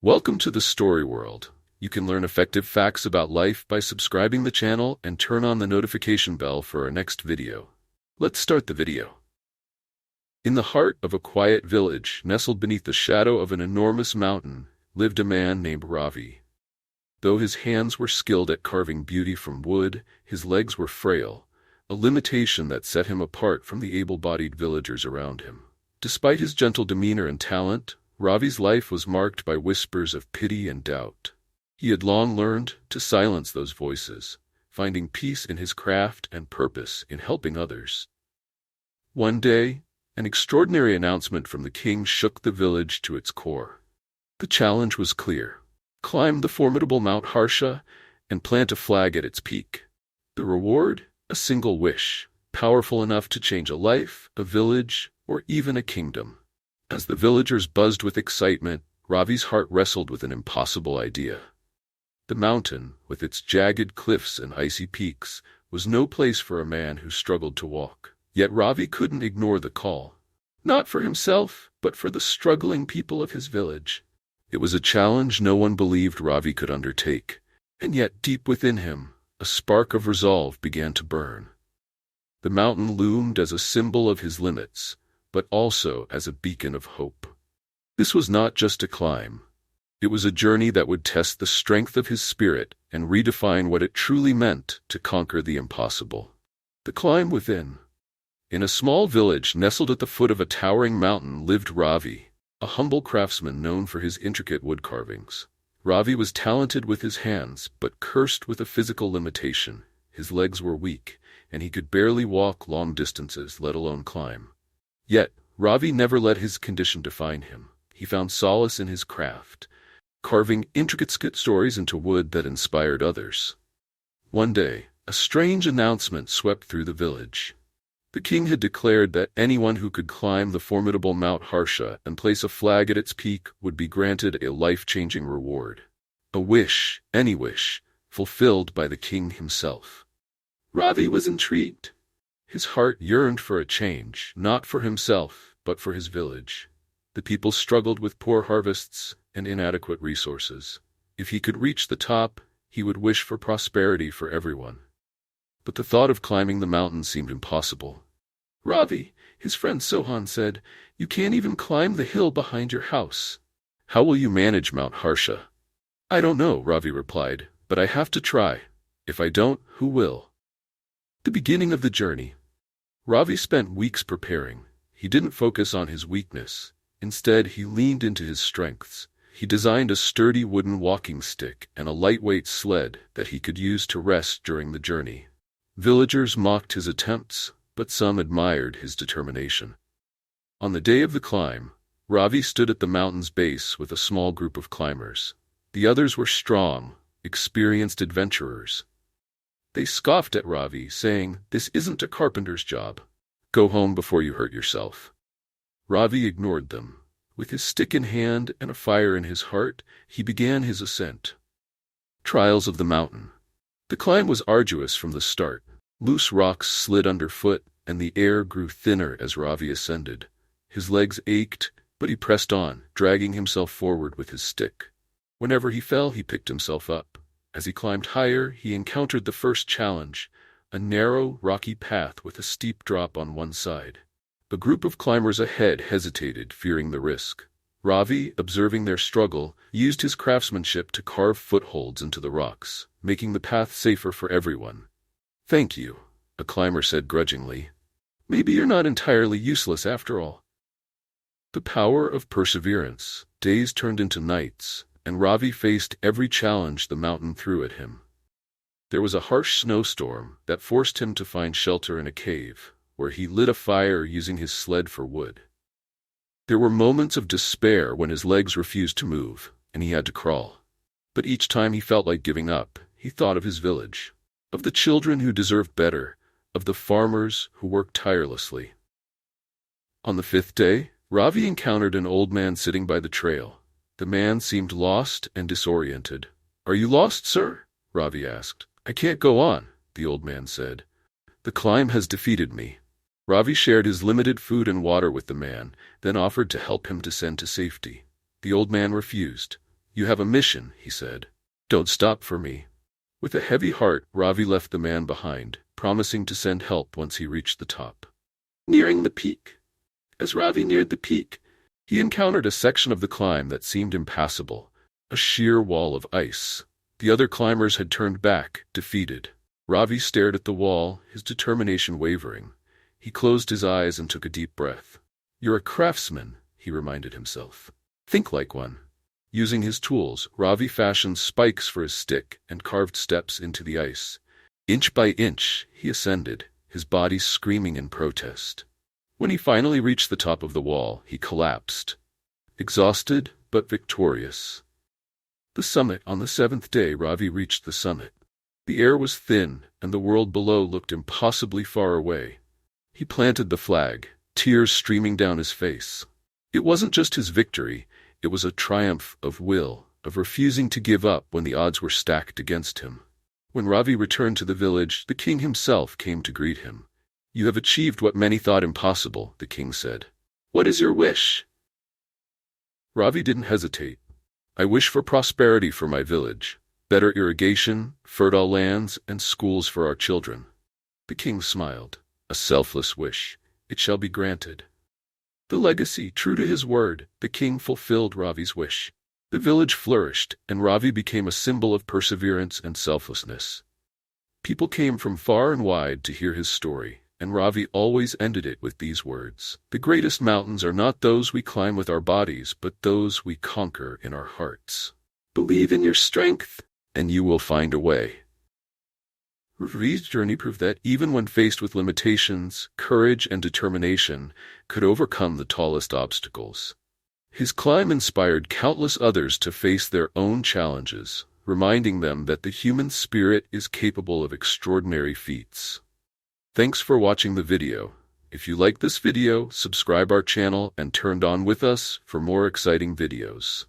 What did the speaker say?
Welcome to the story world. You can learn effective facts about life by subscribing the channel and turn on the notification bell for our next video. Let's start the video. In the heart of a quiet village, nestled beneath the shadow of an enormous mountain, lived a man named Ravi. Though his hands were skilled at carving beauty from wood, his legs were frail, a limitation that set him apart from the able-bodied villagers around him. Despite his gentle demeanor and talent, Ravi's life was marked by whispers of pity and doubt. He had long learned to silence those voices, finding peace in his craft and purpose in helping others. One day, an extraordinary announcement from the king shook the village to its core. The challenge was clear: climb the formidable Mount Harsha and plant a flag at its peak. The reward? A single wish, powerful enough to change a life, a village, or even a kingdom. As the villagers buzzed with excitement, Ravi's heart wrestled with an impossible idea. The mountain, with its jagged cliffs and icy peaks, was no place for a man who struggled to walk. Yet Ravi couldn't ignore the call. Not for himself, but for the struggling people of his village. It was a challenge no one believed Ravi could undertake, and yet deep within him, a spark of resolve began to burn. The mountain loomed as a symbol of his limits, but also as a beacon of hope. This was not just a climb. It was a journey that would test the strength of his spirit and redefine what it truly meant to conquer the impossible. The climb within. In a small village nestled at the foot of a towering mountain lived Ravi, a humble craftsman known for his intricate wood carvings. Ravi was talented with his hands, but cursed with a physical limitation. His legs were weak, and he could barely walk long distances, let alone climb. Yet, Ravi never let his condition define him. He found solace in his craft, carving intricate stories into wood that inspired others. One day, a strange announcement swept through the village. The king had declared that anyone who could climb the formidable Mount Harsha and place a flag at its peak would be granted a life-changing reward. A wish, any wish, fulfilled by the king himself. Ravi was intrigued. His heart yearned for a change, not for himself, but for his village. The people struggled with poor harvests and inadequate resources. If he could reach the top, he would wish for prosperity for everyone. But the thought of climbing the mountain seemed impossible. "Ravi," his friend Sohan said, "you can't even climb the hill behind your house. How will you manage Mount Harsha?" "I don't know," Ravi replied, "but I have to try. If I don't, who will?" The beginning of the journey. Ravi spent weeks preparing. He didn't focus on his weakness. Instead, he leaned into his strengths. He designed a sturdy wooden walking stick and a lightweight sled that he could use to rest during the journey. Villagers mocked his attempts, but some admired his determination. On the day of the climb, Ravi stood at the mountain's base with a small group of climbers. The others were strong, experienced adventurers. They scoffed at Ravi, saying, "This isn't a carpenter's job. Go home before you hurt yourself." Ravi ignored them. With his stick in hand and a fire in his heart, he began his ascent. Trials of the mountain. The climb was arduous from the start. Loose rocks slid underfoot, and the air grew thinner as Ravi ascended. His legs ached, but he pressed on, dragging himself forward with his stick. Whenever he fell, he picked himself up. As he climbed higher, he encountered the first challenge, a narrow, rocky path with a steep drop on one side. The group of climbers ahead hesitated, fearing the risk. Ravi, observing their struggle, used his craftsmanship to carve footholds into the rocks, making the path safer for everyone. "Thank you," a climber said grudgingly. "Maybe you're not entirely useless after all." The power of perseverance. Days turned into nights, and Ravi faced every challenge the mountain threw at him. There was a harsh snowstorm that forced him to find shelter in a cave, where he lit a fire using his sled for wood. There were moments of despair when his legs refused to move, and he had to crawl. But each time he felt like giving up, he thought of his village, of the children who deserved better, of the farmers who worked tirelessly. On the fifth day, Ravi encountered an old man sitting by the trail. The man seemed lost and disoriented. "Are you lost, sir?" Ravi asked. "I can't go on," the old man said. "The climb has defeated me." Ravi shared his limited food and water with the man, then offered to help him descend to safety. The old man refused. You have a mission, he said. Don't stop for me. With a heavy heart, Ravi left the man behind, promising to send help once he reached the top. Nearing the peak. As Ravi neared the peak, he encountered a section of the climb that seemed impassable, a sheer wall of ice. The other climbers had turned back, defeated. Ravi stared at the wall, his determination wavering. He closed his eyes and took a deep breath. You're a craftsman, he reminded himself. Think like one. Using his tools, Ravi fashioned spikes for his stick and carved steps into the ice. Inch by inch, he ascended, his body screaming in protest. When he finally reached the top of the wall, he collapsed. Exhausted, but victorious. The summit. On the 7th day, Ravi reached the summit. The air was thin, and the world below looked impossibly far away. He planted the flag, tears streaming down his face. It wasn't just his victory, it was a triumph of will, of refusing to give up when the odds were stacked against him. When Ravi returned to the village, the king himself came to greet him. You have achieved what many thought impossible, the king said. What is your wish? Ravi didn't hesitate. I wish for prosperity for my village, better irrigation, fertile lands, and schools for our children. The king smiled. A selfless wish. It shall be granted. The legacy. True to his word, the king fulfilled Ravi's wish. The village flourished, and Ravi became a symbol of perseverance and selflessness. People came from far and wide to hear his story, and Ravi always ended it with these words. The greatest mountains are not those we climb with our bodies, but those we conquer in our hearts. Believe in your strength, and you will find a way. Ravi's journey proved that even when faced with limitations, courage and determination could overcome the tallest obstacles. His climb inspired countless others to face their own challenges, reminding them that the human spirit is capable of extraordinary feats. Thanks for watching the video. If you like this video, subscribe our channel and turn on with us for more exciting videos.